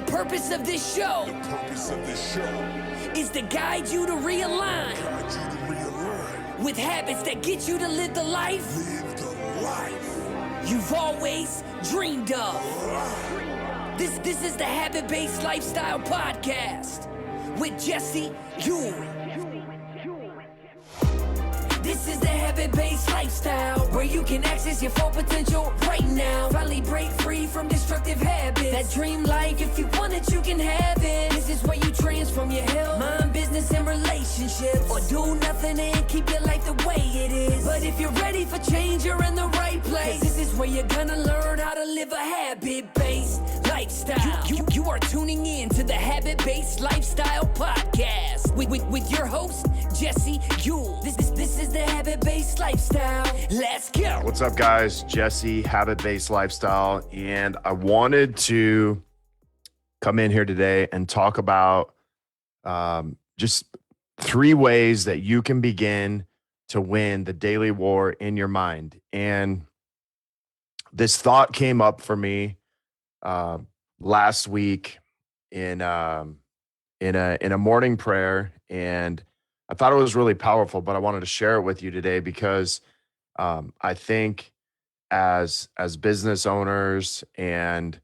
The purpose of this show is to guide you to realign with habits that get you to live the life you've always dreamed of. This is the Habit-Based Lifestyle Podcast with Jesse Yule. This is the Habit-Based Lifestyle, where you can access your full potential right now. Finally break free from destructive habits. That dream life, if you want it, you can have it. This is where you transform your health, mind, business, and relationships. Or do nothing and keep your life the way it is. But if you're ready for change, you're in the right place. This is where you're gonna learn how to live a habit-based lifestyle. You are tuning in to the Habit-Based Lifestyle Podcast with your host, Jesse Yule. This is the Habit-Based Lifestyle. Let's go. What's up, guys? Jesse, Habit-Based Lifestyle. And I wanted to come in here today and talk about just 3 ways that you can begin to win the daily war in your mind. And this thought came up for me last week in a morning prayer, and I thought it was really powerful, but I wanted to share it with you today because I think as business owners and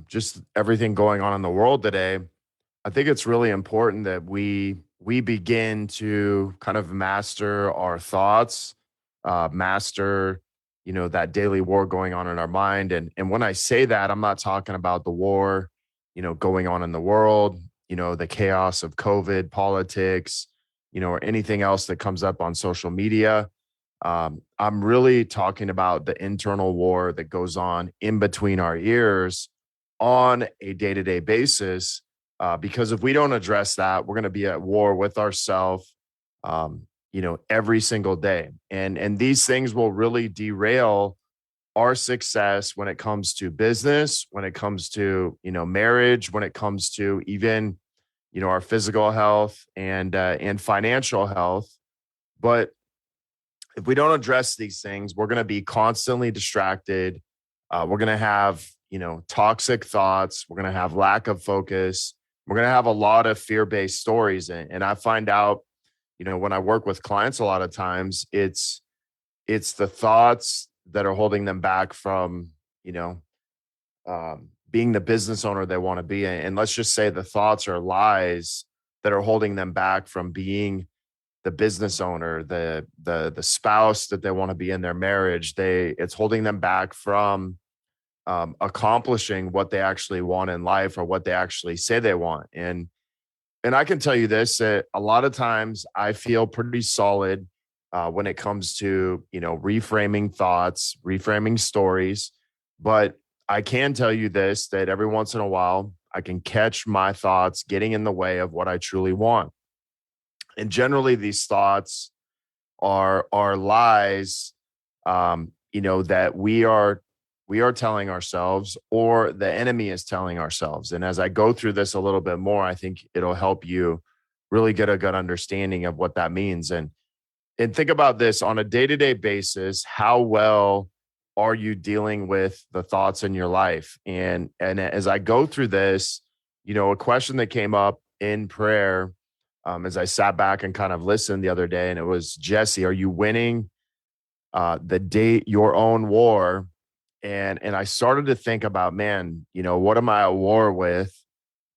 just everything going on in the world today, I think it's really important that we begin to kind of master our thoughts, master, that daily war going on in our mind. And when I say that, I'm not talking about the war, going on in the world, the chaos of COVID, politics, or anything else that comes up on social media. I'm really talking about the internal war that goes on in between our ears on a day-to-day basis. Because if we don't address that, we're going to be at war with ourselves, every single day. And these things will really derail our success when it comes to business, when it comes to, marriage, when it comes to even, our physical health and financial health. But if we don't address these things, we're going to be constantly distracted. We're going to have, toxic thoughts. We're going to have lack of focus. We're going to have a lot of fear-based stories. And I find out, when I work with clients, a lot of times it's the thoughts that are holding them back from, being the business owner they want to be. And let's just say the thoughts are lies that are holding them back from being the business owner, the spouse that they want to be in their marriage. It's holding them back from accomplishing what they actually want in life or what they actually say they want. And I can tell you this, that a lot of times I feel pretty solid when it comes to, reframing thoughts, reframing stories. But I can tell you this, that every once in a while, I can catch my thoughts getting in the way of what I truly want. And generally these thoughts are lies, that we are telling ourselves, or the enemy is telling ourselves. And as I go through this a little bit more, I think it'll help you really get a good understanding of what that means. And think about this on a day-to-day basis. How well are you dealing with the thoughts in your life? And as I go through this, a question that came up in prayer, as I sat back and kind of listened the other day, and it was, Jesse, are you winning your own war? And I started to think about, man, what am I at war with?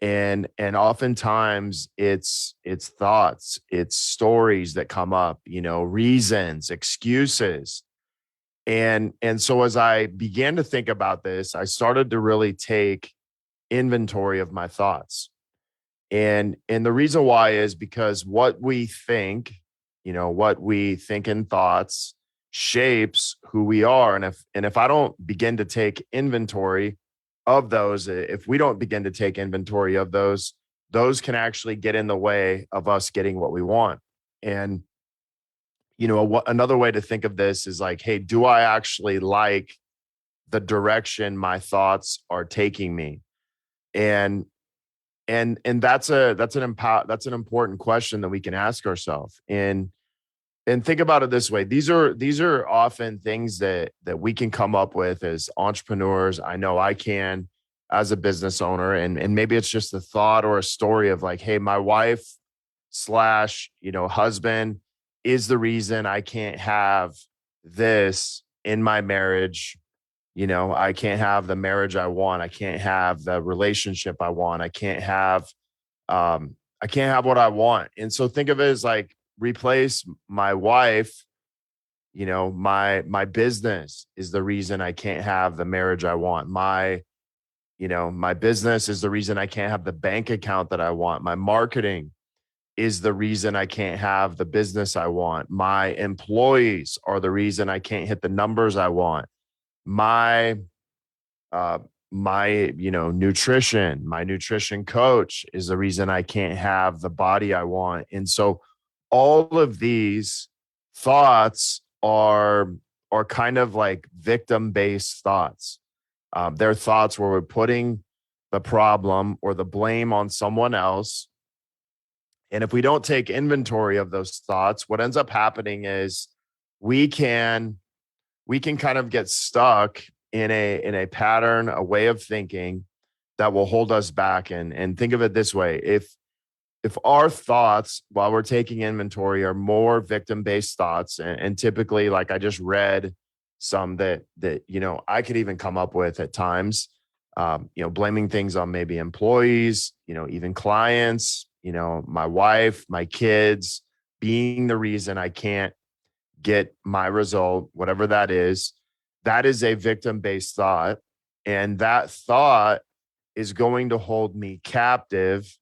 And oftentimes it's thoughts, it's stories that come up, reasons, excuses. And so as I began to think about this, I started to really take inventory of my thoughts. And the reason why is because what we think in thoughts shapes who we are. And if I don't begin to take inventory of those, if we don't begin to take inventory of those can actually get in the way of us getting what we want. And another way to think of this is like, hey, do I actually like the direction my thoughts are taking me? And that's an important question that we can ask ourselves. And think about it this way. These are often things that we can come up with as entrepreneurs. I know I can. as a business owner, and maybe it's just a thought or a story of like, hey, my wife slash, husband is the reason I can't have this in my marriage. I can't have the marriage I want. I can't have the relationship I want. I can't have what I want. And so think of it as like replace my wife, my business is the reason I can't have the marriage I want. My business is the reason I can't have the bank account that I want. My marketing is the reason I can't have the business I want. My employees are the reason I can't hit the numbers I want. My uh my nutrition coach is the reason I can't have the body I want. And so all of these thoughts are kind of like victim based thoughts. They're thoughts where we're putting the problem or the blame on someone else. And if we don't take inventory of those thoughts, what ends up happening is we can kind of get stuck in a pattern, a way of thinking that will hold us back. And think of it this way: if our thoughts while we're taking inventory are more victim-based thoughts, and typically, like I just read some that I could even come up with at times, blaming things on maybe employees, even clients, my wife, my kids being the reason I can't get my result, whatever that is a victim-based thought. And that thought is going to hold me captive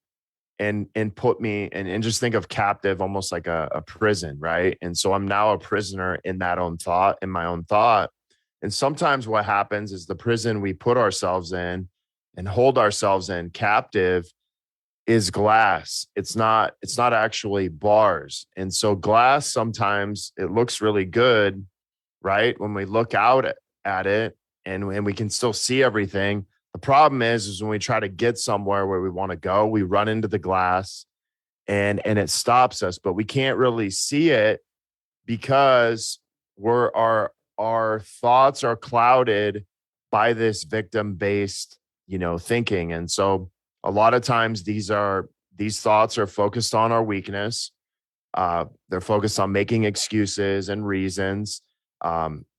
and put me and just think of captive almost like a prison, right? And so I'm now a prisoner in my own thought. And sometimes what happens is the prison we put ourselves in and hold ourselves in captive is glass. It's not actually bars. And so glass, sometimes it looks really good, right? When we look out at it and we can still see everything. The problem is when we try to get somewhere where we want to go, we run into the glass and it stops us, but we can't really see it because our thoughts are clouded by this victim-based, thinking. And so a lot of times these thoughts are focused on our weakness. They're focused on making excuses and reasons.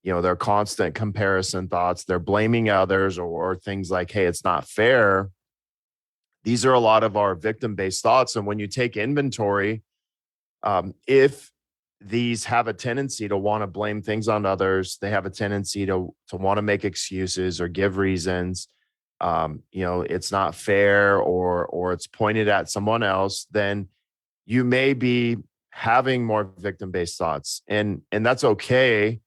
They're constant comparison thoughts. They're blaming others or things like, hey, it's not fair. These are a lot of our victim-based thoughts. And when you take inventory, if these have a tendency to want to blame things on others, they have a tendency to want to make excuses or give reasons. It's not fair or it's pointed at someone else, then you may be having more victim-based thoughts. And that's okay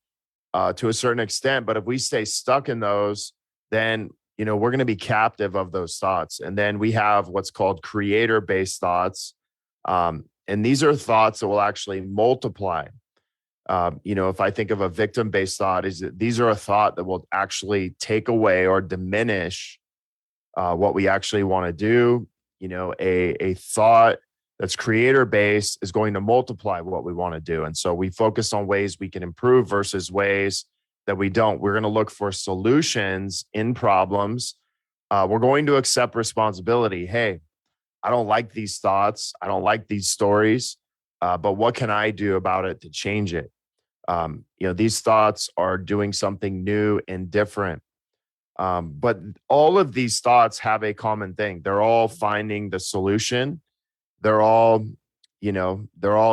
to a certain extent. But if we stay stuck in those, then, we're going to be captive of those thoughts. And then we have what's called creator-based thoughts. And these are thoughts that will actually multiply. If I think of a victim-based thought, these are a thought that will actually take away or diminish what we actually want to do. A thought that's creator-based is going to multiply what we want to do. And so we focus on ways we can improve versus ways that we don't. We're going to look for solutions in problems. We're going to accept responsibility. Hey, I don't like these thoughts. I don't like these stories, but what can I do about it to change it? These thoughts are doing something new and different. But all of these thoughts have a common thing. They're all finding the solution. They're all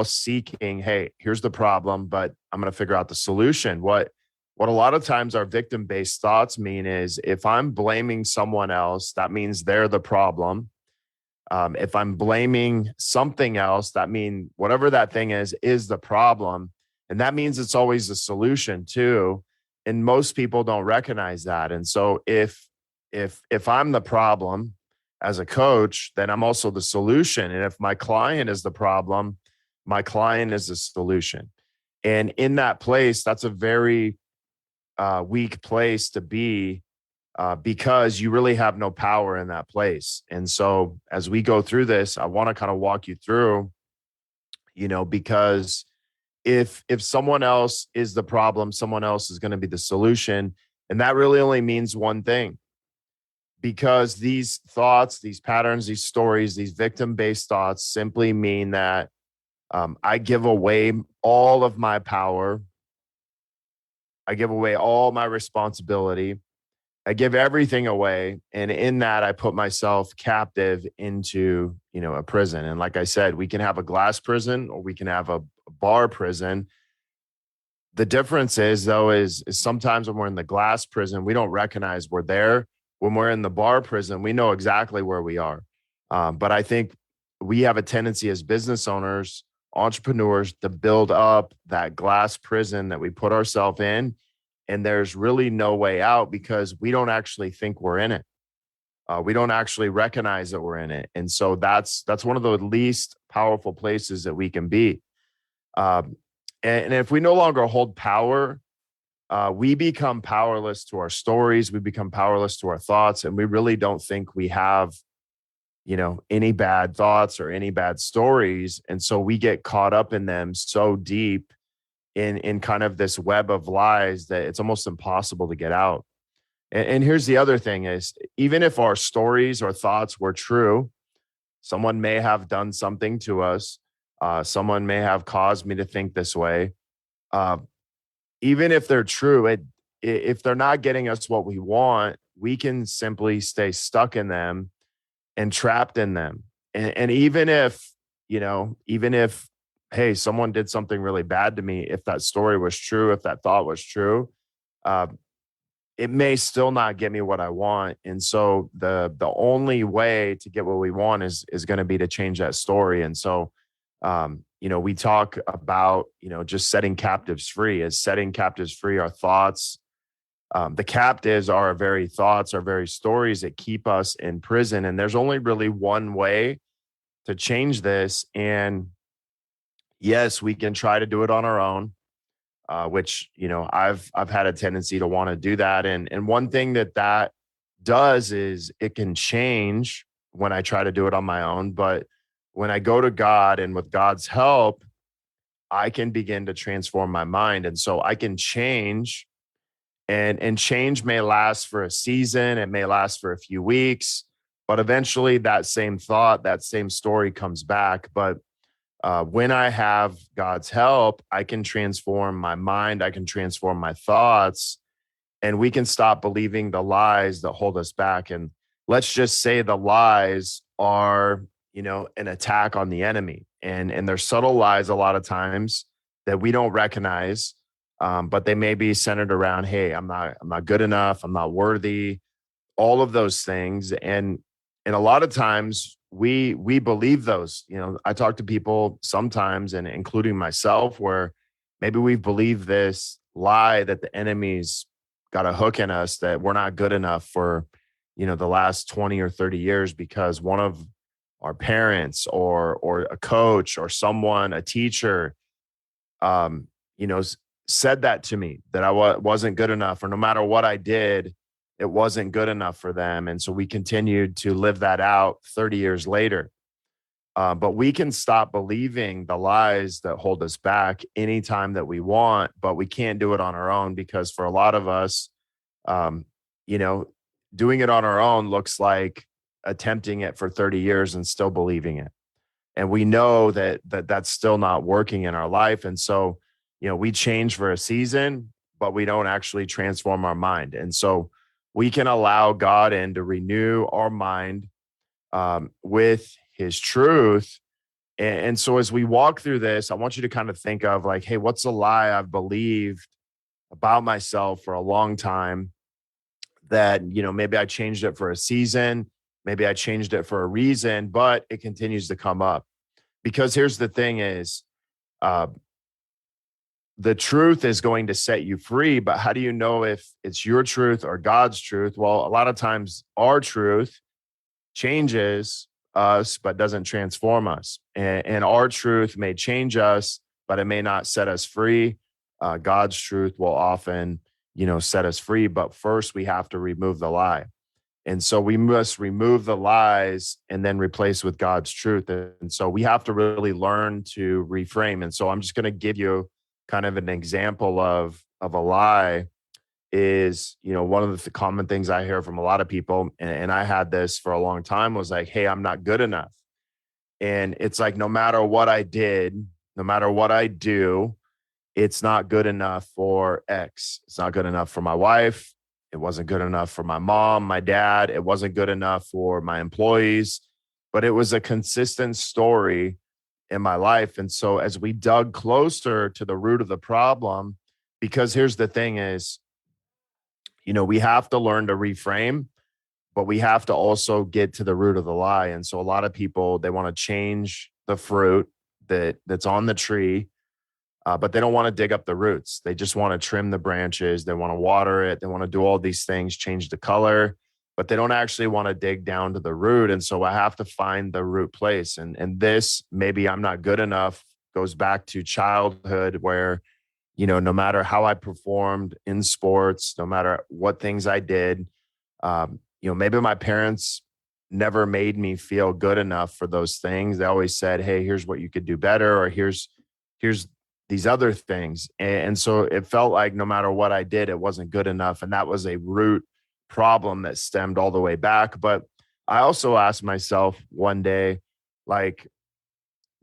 seeking, hey, here's the problem, but I'm going to figure out the solution. What a lot of times our victim-based thoughts mean is if I'm blaming someone else, that means they're the problem. If I'm blaming something else, that means whatever that thing is the problem. And that means it's always the solution too. And most people don't recognize that. And so if I'm the problem as a coach, then I'm also the solution. And if my client is the problem, my client is the solution. And in that place, that's a very weak place to be because you really have no power in that place. And so as we go through this, I want to kind of walk you through, because if someone else is the problem, someone else is going to be the solution. And that really only means one thing. because these thoughts, these patterns, these stories, these victim-based thoughts simply mean that I give away all of my power. I give away all my responsibility. I give everything away. And in that, I put myself captive into, a prison. And like I said, we can have a glass prison or we can have a bar prison. The difference is though, is sometimes when we're in the glass prison, we don't recognize we're there. When we're in the bar prison, we know exactly where we are. But I think we have a tendency as business owners, entrepreneurs, to build up that glass prison that we put ourselves in. And there's really no way out because we don't actually think we're in it. We don't actually recognize that we're in it. And so that's one of the least powerful places that we can be. Um, and if we no longer hold power, we become powerless to our stories. We become powerless to our thoughts. And we really don't think we have, any bad thoughts or any bad stories. And so we get caught up in them so deep in kind of this web of lies that it's almost impossible to get out. And here's the other thing is, even if our stories or thoughts were true, someone may have done something to us. Someone may have caused me to think this way. Uh, Even if they're true, if they're not getting us what we want, we can simply stay stuck in them and trapped in them. And even if, hey, someone did something really bad to me, if that story was true, if that thought was true, uh, it may still not get me what I want. And so the only way to get what we want is going to be to change that story. And so we talk about, just setting captives free. As setting captives free, our thoughts, the captives are our very thoughts, our very stories that keep us in prison. And there's only really one way to change this. And yes, we can try to do it on our own, which, I've had a tendency to want to do that. And one thing that does is it can change when I try to do it on my own. But when I go to God and with God's help, I can begin to transform my mind. And so I can change, and change may last for a season. It may last for a few weeks, but eventually that same thought, that same story comes back. But when I have God's help, I can transform my mind. I can transform my thoughts, and we can stop believing the lies that hold us back. And let's just say the lies are, an attack on the enemy, and they're subtle lies a lot of times that we don't recognize, but they may be centered around, hey, I'm not good enough, I'm not worthy, all of those things, and a lot of times we believe those. I talk to people sometimes, and including myself, where maybe we've believed this lie that the enemy's got a hook in us, that we're not good enough for, the last 20 or 30 years because one of our parents or a coach or someone, a teacher, said that to me, that I wasn't good enough, or no matter what I did, it wasn't good enough for them. And so we continued to live that out 30 years later. But we can stop believing the lies that hold us back anytime that we want, but we can't do it on our own, because for a lot of us, doing it on our own looks like attempting it for 30 years and still believing it. And we know that's still not working in our life. And so, we change for a season, but we don't actually transform our mind. And so we can allow God in to renew our mind with his truth. And so as we walk through this, I want you to kind of think of like, hey, what's a lie I've believed about myself for a long time that, maybe I changed it for a season, maybe I changed it for a reason, but it continues to come up. Because here's the thing is, the truth is going to set you free, but how do you know if it's your truth or God's truth? Well, a lot of times our truth changes us, but doesn't transform us. And our truth may change us, but it may not set us free. God's truth will often, set us free. But first we have to remove the lie. And so we must remove the lies and then replace with God's truth. And so we have to really learn to reframe. And so I'm just going to give you kind of an example of a lie. is, one of the common things I hear from a lot of people, and I had this for a long time, was like, hey, I'm not good enough. And it's like, no matter what I did, no matter what I do, it's not good enough for X. It's not good enough for my wife. It wasn't good enough for my mom, my dad. It wasn't good enough for my employees, but it was a consistent story in my life. And so as we dug closer to the root of the problem, because here's the thing is, we have to learn to reframe, but we have to also get to the root of the lie. And so a lot of people, they want to change the fruit that's on the tree, but they don't want to dig up the roots. They just want to trim the branches. They want to water it. They want to do all these things, change the color, but they don't actually want to dig down to the root. And so I have to find the root place. And this, maybe I'm not good enough, goes back to childhood where, no matter how I performed in sports, no matter what things I did, maybe my parents never made me feel good enough for those things. They always said, hey, here's what you could do better, or here's these other things. And so it felt like no matter what I did, it wasn't good enough. And that was a root problem that stemmed all the way back. But I also asked myself one day, like,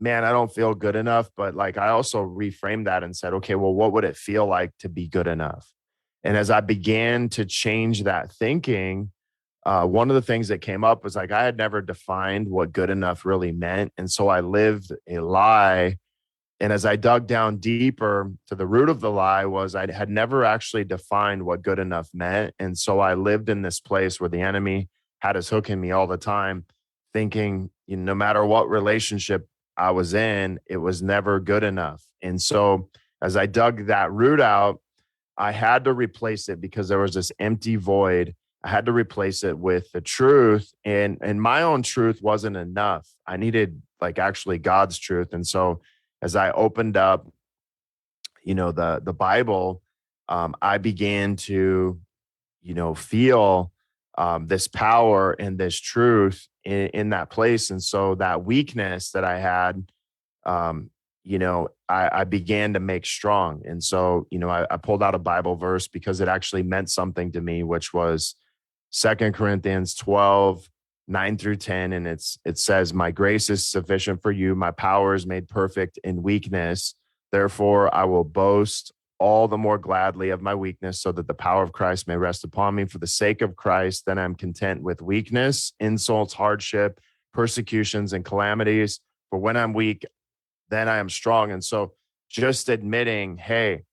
man, I don't feel good enough. But like, I also reframed that and said, okay, well, what would it feel like to be good enough? And as I began to change that thinking, one of the things that came up was like, I had never defined what good enough really meant. And so I lived a lie. And as I dug down deeper to the root of the lie was I had never actually defined what good enough meant. And so I lived in this place where the enemy had his hook in me all the time, thinking, no matter what relationship I was in, it was never good enough. And so as I dug that root out, I had to replace it because there was this empty void. I had to replace it with the truth, and my own truth wasn't enough. I needed like actually God's truth. And so as I opened up, the Bible, I began to, feel this power and this truth in that place. And so that weakness that I had, I began to make strong. And so, I pulled out a Bible verse because it actually meant something to me, which was 2 Corinthians 12:9-10. And it says, my grace is sufficient for you. My power is made perfect in weakness. Therefore, I will boast all the more gladly of my weakness so that the power of Christ may rest upon me. For the sake of Christ, then I'm content with weakness, insults, hardship, persecutions, and calamities. For when I'm weak, then I am strong. And so just admitting, hey,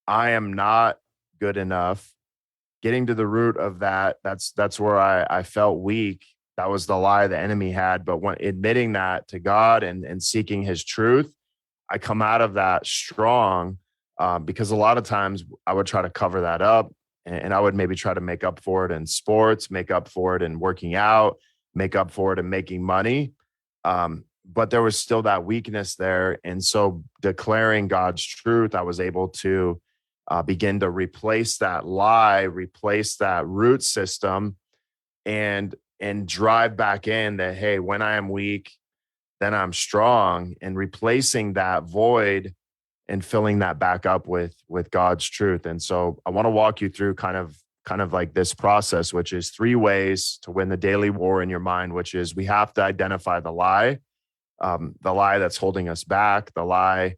I am not good enough, getting to the root of that's where I felt weak. That was the lie the enemy had. But when admitting that to God and seeking his truth, I come out of that strong, because a lot of times I would try to cover that up, and I would maybe try to make up for it in sports, make up for it in working out, make up for it in making money. But there was still that weakness there. And so declaring God's truth, I was able to begin to replace that lie, replace that root system, and drive back in that, hey, when I am weak, then I'm strong, and replacing that void and filling that back up with God's truth. And so I want to walk you through kind of like this process, which is 3 ways to win the daily war in your mind, which is we have to identify the lie that's holding us back, the lie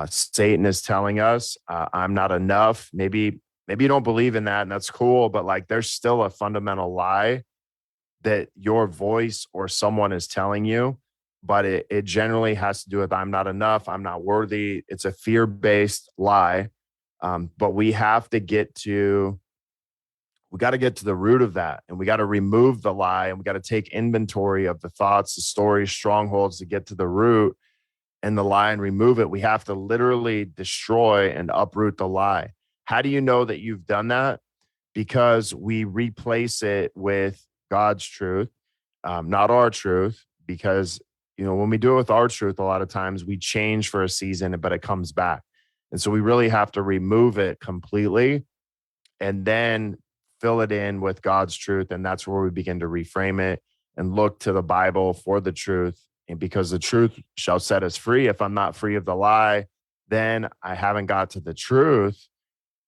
Satan is telling us, I'm not enough. Maybe you don't believe in that, and that's cool, but like there's still a fundamental lie that your voice or someone is telling you, but it generally has to do with I'm not enough, I'm not worthy. It's a fear-based lie. But we got to get to the root of that, and we got to remove the lie, and we got to take inventory of the thoughts, the stories, strongholds to get to the root and the lie and remove it. We have to literally destroy and uproot the lie. How do you know that you've done that? Because we replace it with God's truth, not our truth. Because, when we do it with our truth, a lot of times we change for a season, but it comes back. And so we really have to remove it completely and then fill it in with God's truth. And that's where we begin to reframe it and look to the Bible for the truth. And because the truth shall set us free. If I'm not free of the lie, then I haven't got to the truth.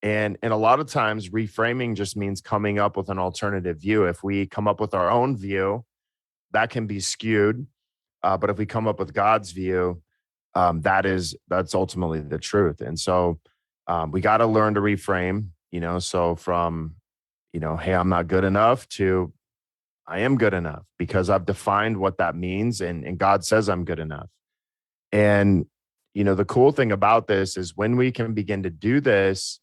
And a lot of times reframing just means coming up with an alternative view. If we come up with our own view, that can be skewed. But if we come up with God's view, that's ultimately the truth. And so we got to learn to reframe, so from, hey, I'm not good enough to I am good enough because I've defined what that means. And God says I'm good enough. And, the cool thing about this is when we can begin to do this,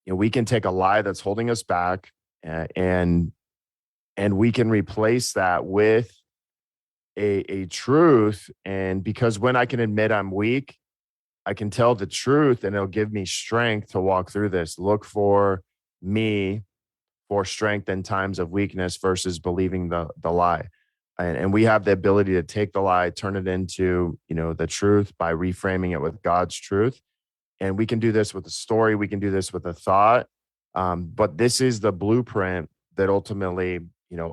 we can take a lie that's holding us back and we can replace that with a truth. And because when I can admit I'm weak, I can tell the truth and it'll give me strength to walk through this. Look for me for strength in times of weakness versus believing the lie. And we have the ability to take the lie, turn it into, the truth by reframing it with God's truth. And we can do this with a story. We can do this with a thought. But this is the blueprint that ultimately,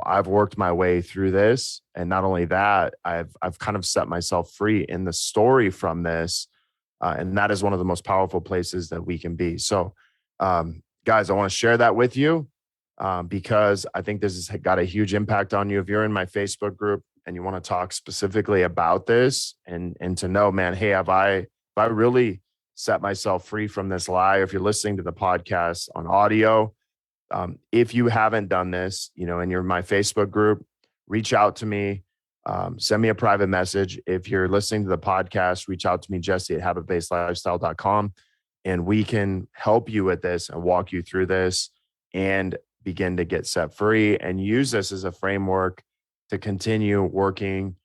I've worked my way through this. And not only that, I've kind of set myself free in the story from this. And that is one of the most powerful places that we can be. So, guys, I want to share that with you because I think this has got a huge impact on you. If you're in my Facebook group and you want to talk specifically about this and to know, man, hey, have I really set myself free from this lie? If you're listening to the podcast on audio, if you haven't done this, and you're in my Facebook group, reach out to me. Send me a private message. If you're listening to the podcast, reach out to me, Jesse at habitbasedlifestyle.com, and we can help you with this and walk you through this and begin to get set free and use this as a framework to continue working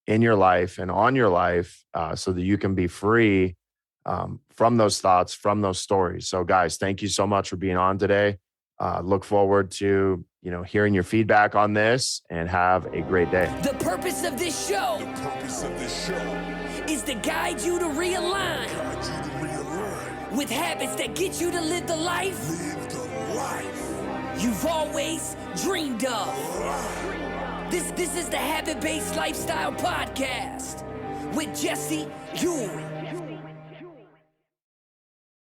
in your life and on your life so that you can be free from those thoughts, from those stories. So guys, thank you so much for being on today. Look forward to, hearing your feedback on this and have a great day. The purpose of this show is to guide you to realign with habits that get you to live the life you've always dreamed of. This is the Habit-Based Lifestyle Podcast with Jesse Ewing.